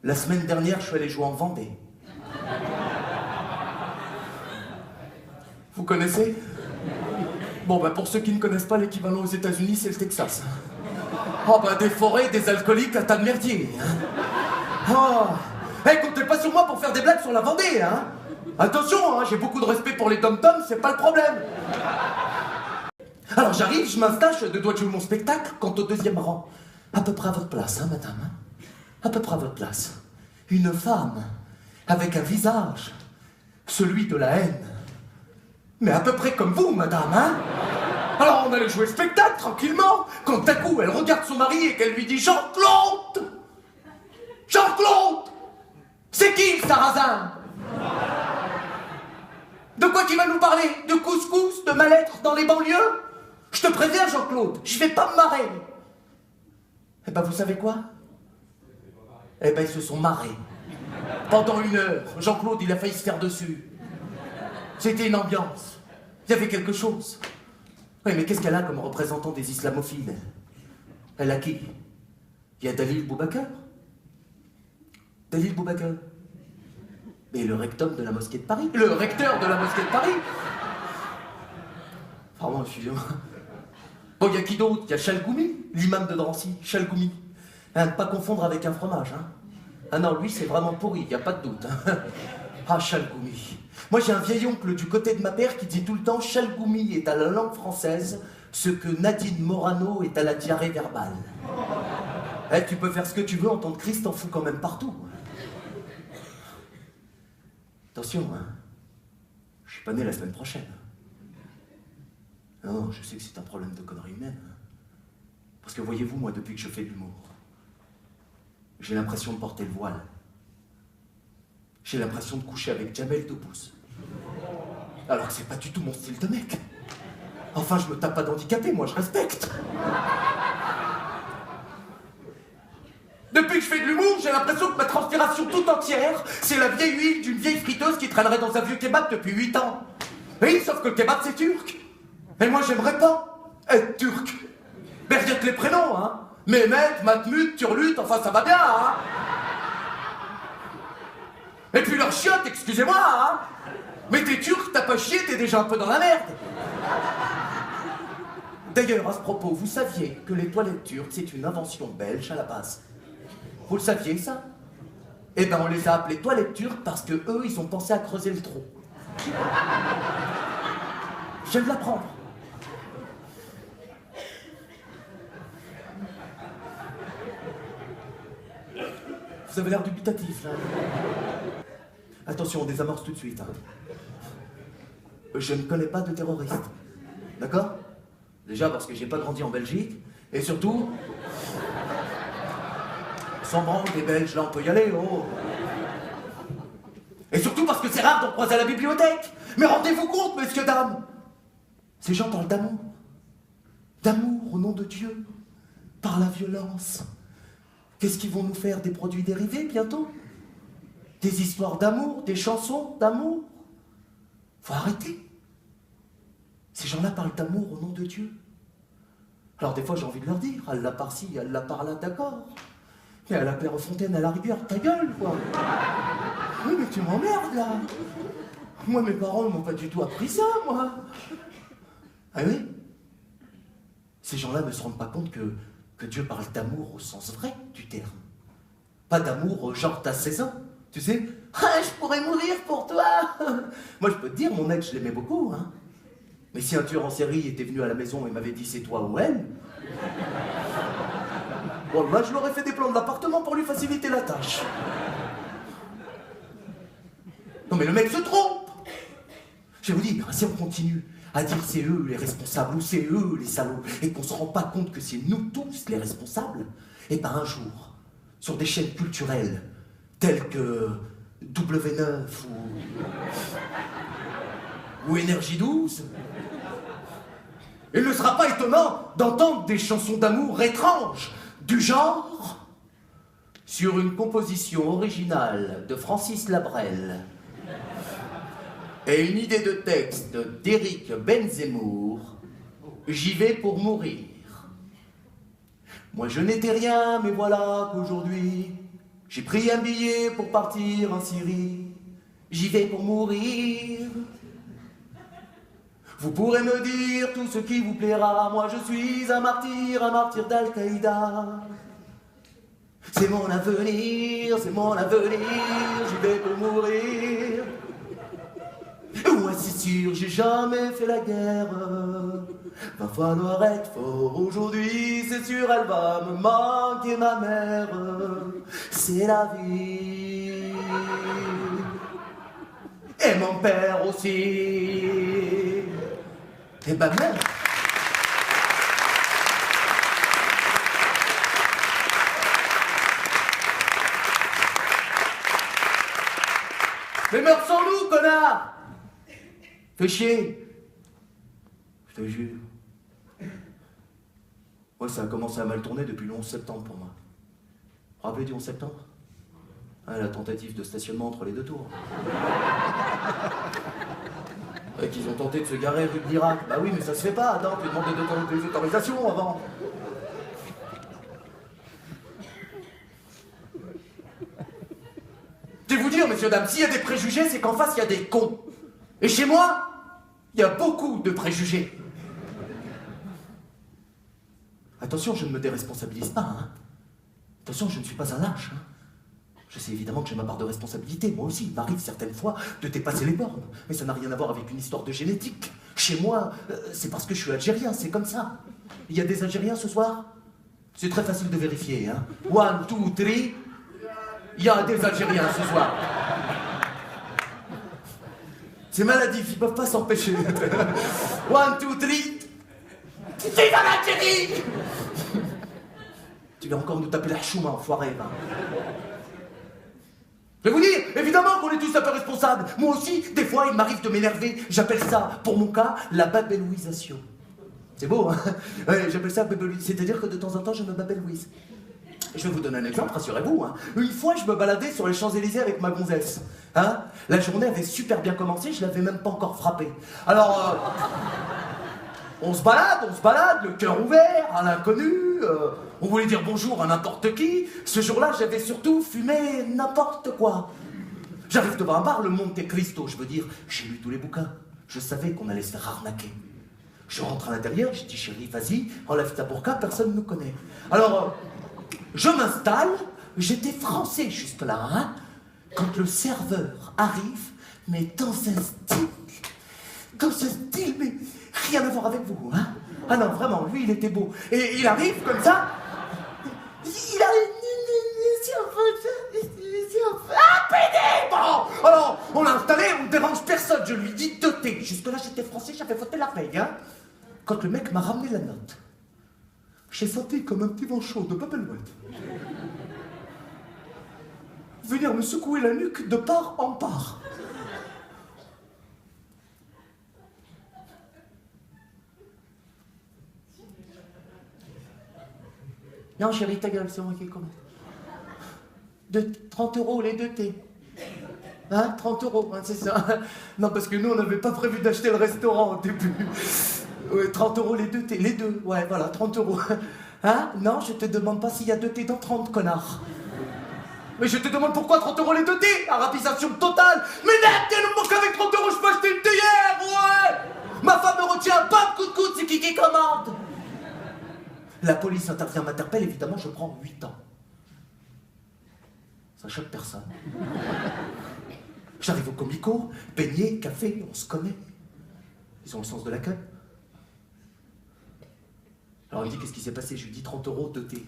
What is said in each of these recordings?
La semaine dernière, je suis allé jouer en Vendée. Vous connaissez? Bon, bah pour ceux qui ne connaissent pas, l'équivalent aux États-Unis, c'est le Texas. Oh, bah des forêts, des alcooliques, un tas de merdier. Hein. Oh. Hey, comptez pas sur moi pour faire des blagues sur la Vendée, hein. Attention, hein, j'ai beaucoup de respect pour les dom-toms, c'est pas le problème. Alors j'arrive, je m'installe, je dois jouer mon spectacle, quand au deuxième rang, à peu près à votre place, hein, madame, hein, à peu près à votre place, une femme avec un visage, celui de la haine, mais à peu près comme vous, madame, hein. Alors on allait jouer le spectacle tranquillement, quand d'un coup elle regarde son mari et qu'elle lui dit Jean-Claude, Jean-Claude, c'est qui le sarrasin? De quoi tu vas nous parler? De couscous, de mal-être dans les banlieues? Je te préviens, Jean-Claude, je vais pas me marrer. Eh ben, vous savez quoi? Eh ben, ils se sont marrés. Pendant 1 heure, Jean-Claude, il a failli se faire dessus. C'était une ambiance. Il y avait quelque chose. Oui, mais qu'est-ce qu'elle a comme représentant des islamophiles? Elle a qui? Il y a Dalil Boubacar. Dalil Boubacar. Mais le recteur de la mosquée de Paris. Le recteur de la mosquée de Paris. Pardon, excusez-moi. Bon, il y a qui d'autre? Il y a Chalgoumi, l'imam de Drancy, Chalgoumi. Hein, ne pas confondre avec un fromage, hein. Ah non, lui, c'est vraiment pourri, il n'y a pas de doute. Hein. Ah, Chalgoumi. Moi, j'ai un vieil oncle du côté de ma mère qui dit tout le temps Chalgoumi est à la langue française ce que Nadine Morano est à la diarrhée verbale. Eh, tu peux faire ce que tu veux, en tant que Christ, t'en fous quand même partout. Attention, hein. Je suis pas né la semaine prochaine. Non, je sais que c'est un problème de connerie humaine. Hein. Parce que voyez-vous, moi, depuis que je fais de l'humour, j'ai l'impression de porter le voile. J'ai l'impression de coucher avec Jamel Debbouze. Alors que c'est pas du tout mon style de mec. Enfin, je me tape pas d'handicapé, moi, je respecte. Depuis que je fais de l'humour, j'ai l'impression que ma transpiration tout entière, c'est la vieille huile d'une vieille friteuse qui traînerait dans un vieux kebab depuis 8 ans. Oui, sauf que le kebab, c'est turc. Et moi, j'aimerais pas être turc. Mais rien que les prénoms, hein. Mehmet, Matmut, Turlut, enfin, ça va bien, hein. Et puis leur chiotte, excusez-moi, hein. Mais t'es turc, t'as pas chié, t'es déjà un peu dans la merde. D'ailleurs, à ce propos, vous saviez que les toilettes turques, c'est une invention belge à la base. Vous le saviez, ça? Eh ben, on les a appelées toilettes turques parce que eux, ils ont pensé à creuser le trou. Je viens de l'apprendre. Vous avez l'air dubitatif, là. Attention, on désamorce tout de suite. Hein. Je ne connais pas de terroristes. D'accord? Déjà parce que j'ai pas grandi en Belgique. Et surtout... Sans branle des Belges, là, on peut y aller, oh. Et surtout parce que c'est rare d'en croiser à la bibliothèque. Mais rendez-vous compte, messieurs, dames. Ces gens parlent d'amour. D'amour au nom de Dieu. Par la violence. Qu'est-ce qu'ils vont nous faire? Des produits dérivés, bientôt? Des histoires d'amour, des chansons d'amour? Faut arrêter. Ces gens-là parlent d'amour au nom de Dieu. Alors des fois, j'ai envie de leur dire, Allah par-ci, Allah par-là, d'accord. Mais à la Clairefontaine, à la rigueur, ta gueule, quoi. Oui, mais tu m'emmerdes, là. Moi, mes parents ne m'ont pas du tout appris ça, moi. Ah oui? Ces gens-là ne se rendent pas compte que Dieu parle d'amour au sens vrai du terme. Pas d'amour genre t'as 16 ans, tu sais. Ah, je pourrais mourir pour toi. Moi, je peux te dire, mon ex, je l'aimais beaucoup, hein. Mais si un tueur en série était venu à la maison et m'avait dit c'est toi ou elle, bon, là, je l'aurais fait des plans de l'appartement pour lui faciliter la tâche. Non, mais le mec se trompe. Je vais vous dire, si on continue à dire c'est eux les responsables ou c'est eux les salauds et qu'on se rend pas compte que c'est nous tous les responsables, et ben un jour, sur des chaînes culturelles telles que W9 ou Énergie 12, il ne sera pas étonnant d'entendre des chansons d'amour étranges du genre sur une composition originale de Francis Labrel et une idée de texte d'Éric Benzemour, j'y vais pour mourir. Moi je n'étais rien, mais voilà qu'aujourd'hui, J'ai pris un billet pour partir en Syrie. J'y vais pour mourir. Vous pourrez me dire tout ce qui vous plaira. Moi je suis un martyr d'Al-Qaïda. C'est mon avenir, j'y vais pour mourir. Ouais, c'est sûr, j'ai jamais fait la guerre. Va falloir être fort aujourd'hui, c'est sûr, elle va me manquer, ma mère. C'est la vie. Et mon père aussi. Et ma mère. Mais meurs sans nous, connard! Fais chier. Je te jure. Moi, ça a commencé à mal tourner depuis le 11 septembre pour moi. Vous vous rappelez du 11 septembre? La tentative de stationnement entre les deux tours. Et qu'ils ont tenté de se garer rue de l'Irak. Bah oui, mais ça se fait pas. Attends, tu demandes des autorisations avant. Je vais vous dire, messieurs, dames, s'il y a des préjugés, c'est qu'en face, il y a des cons. Et chez moi, il y a beaucoup de préjugés. Attention, je ne me déresponsabilise pas, hein. Attention, je ne suis pas un lâche, hein. Je sais évidemment que j'ai ma part de responsabilité. Moi aussi, il m'arrive certaines fois de dépasser les bornes. Mais ça n'a rien à voir avec une histoire de génétique. Chez moi, c'est parce que je suis algérien, c'est comme ça. Il y a des Algériens ce soir? C'est très facile de vérifier, hein. 1, 2, 3... Il y a des Algériens ce soir. C'est maladif, ils peuvent pas s'empêcher. 1, 2, 3. Tu es en Algérie. Tu vas encore nous taper la chouma, enfoiré, va. Je vais vous dire, évidemment qu'on est tous un peu responsables. Moi aussi, des fois, il m'arrive de m'énerver. J'appelle ça, pour mon cas, la babellouisation. C'est beau, hein? Ouais, j'appelle ça babellouise. C'est-à-dire que de temps en temps, je me babellouise. Je vais vous donner un exemple, rassurez-vous. Hein. Une fois, je me baladais sur les Champs-Élysées avec ma gonzesse. Hein. La journée avait super bien commencé, je l'avais même pas encore frappée. Alors, on se balade, le cœur ouvert, à l'inconnu. On voulait dire bonjour à n'importe qui. Ce jour-là, j'avais surtout fumé n'importe quoi. J'arrive devant un bar, le Monte Cristo, je veux dire, j'ai lu tous les bouquins. Je savais qu'on allait se faire arnaquer. Je rentre à l'intérieur, je dis chérie, vas-y, enlève ta burqa, personne ne nous connaît. Alors... je m'installe, j'étais français jusque-là, hein, quand le serveur arrive, mais dans un style, mais rien à voir avec vous, hein. Ah non, vraiment, lui, il était beau. Et il arrive comme ça, il arrive... Ah, pédé! Bon, alors, on l'a installé, on ne dérange personne, je lui dis 2 thés. Jusque-là, j'étais français, j'avais voté la paye, hein. Quand le mec m'a ramené la note, j'ai senti comme un petit vent chaud de papelouette venir me secouer la nuque de part en part. Non, chérie, ta gueule, c'est moi qui commande. 30 € les 2 thés. Hein, 30 €, hein, c'est ça. Non, parce que nous, on n'avait pas prévu d'acheter le restaurant au début. Ouais, 30 € les 2 thés, les deux, ouais, voilà, 30 €. Hein? Non, je te demande pas s'il y a 2 thés dans 30, connard. Mais je te demande pourquoi 30 € les 2 thés? Arapisation totale. Mais n'importe qu'avec 30 € je peux acheter une théière, ouais. Ma femme me retient, bam, coup de coude, c'est qui commande? La police intervient, m'interpelle, évidemment, je prends 8 ans. Ça choque personne. J'arrive au comico, beignet, café, on se connaît. Ils ont le sens de l'accueil. Alors il me dit qu'est-ce qui s'est passé? Je lui dis 30 € 2 thés.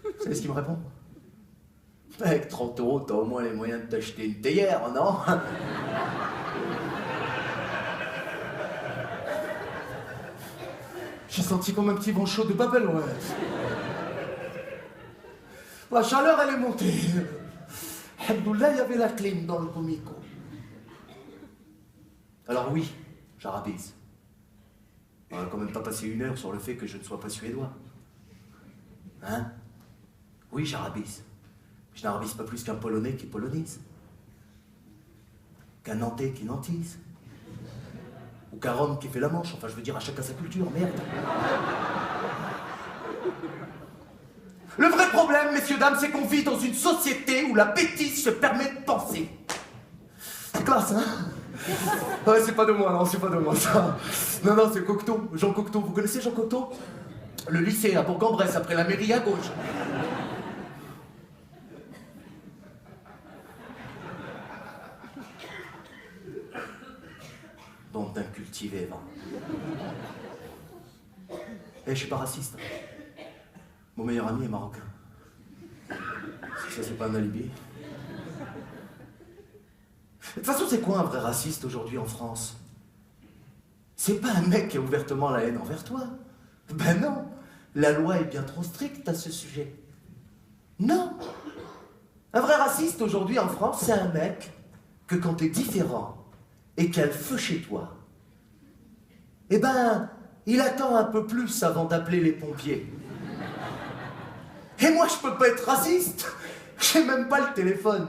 Vous savez ce qu'il me répond? Avec 30 € t'as au moins les moyens de t'acheter une théière, non? J'ai senti comme un petit vent chaud de babelouette. La chaleur elle est montée. Alhamdoulilah, il y avait la clim dans le comico. Alors oui, j'arabise. On va quand même pas passer 1 heure sur le fait que je ne sois pas suédois. Hein? Oui, j'arabise. Je n'arabise pas plus qu'un Polonais qui polonise. Qu'un Nantais qui nantise. Ou qu'un Rome qui fait la Manche. Enfin, je veux dire, à chacun sa culture, merde. Le vrai problème, problème, messieurs, dames, c'est qu'on vit dans une société où la bêtise se permet de penser. C'est classe, hein? Ouais, c'est pas de moi, non, c'est pas de moi, ça. Non, non, c'est Cocteau, Jean Cocteau. Vous connaissez Jean Cocteau? Le lycée à Bourg-en-Bresse, après la mairie à gauche. Bande d'incultivés, va. Je suis pas raciste. Mon meilleur ami est marocain. Ça, c'est pas un alibi. De toute façon, c'est quoi un vrai raciste aujourd'hui en France? C'est pas un mec qui a ouvertement la haine envers toi. Ben non, la loi est bien trop stricte à ce sujet. Non. Un vrai raciste aujourd'hui en France, c'est un mec que quand t'es différent et qu'il y a le feu chez toi, eh ben, il attend un peu plus avant d'appeler les pompiers. Et moi, je peux pas être raciste. J'ai même pas le téléphone.